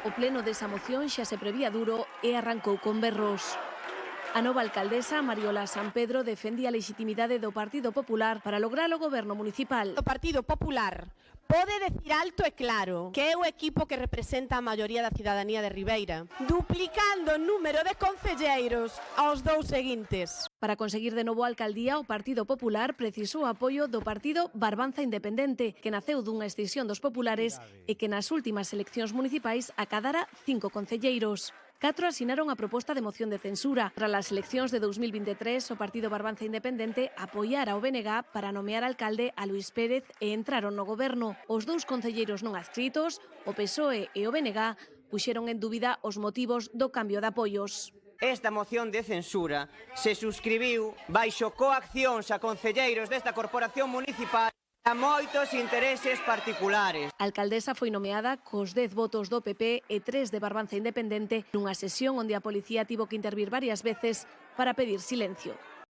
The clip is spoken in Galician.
O pleno desa moción xa se prevía duro e arrancou con berros. A nova alcaldesa, Mariola San Pedro, defendía a legitimidade do Partido Popular para lograr o goberno municipal. O Partido Popular pode decir alto e claro que é o equipo que representa a maioría da cidadanía de Ribeira, duplicando o número de concelleiros aos 2 seguintes. Para conseguir de novo a alcaldía, o Partido Popular precisou o apoio do partido Barbanza Independente, que naceu dunha escisión dos populares e que nas últimas eleccións municipais acadara 5 concelleiros. 4 asinaron a proposta de moción de censura. Tras as eleccións de 2023, o Partido Barbanza Independente apoiara o BNG para nomear alcalde a Luís Pérez e entraron no goberno. Os 2 concelleiros non adscritos, o PSOE e o BNG, puxeron en dúbida os motivos do cambio de apoios. Esta moción de censura se suscribiu baixo coaccións a concelleiros desta corporación municipal a moitos intereses particulares. A alcaldesa foi nomeada cos 10 votos do PP e 3 de Barbanza Independente nunha sesión onde a policía tivo que intervir varias veces para pedir silencio.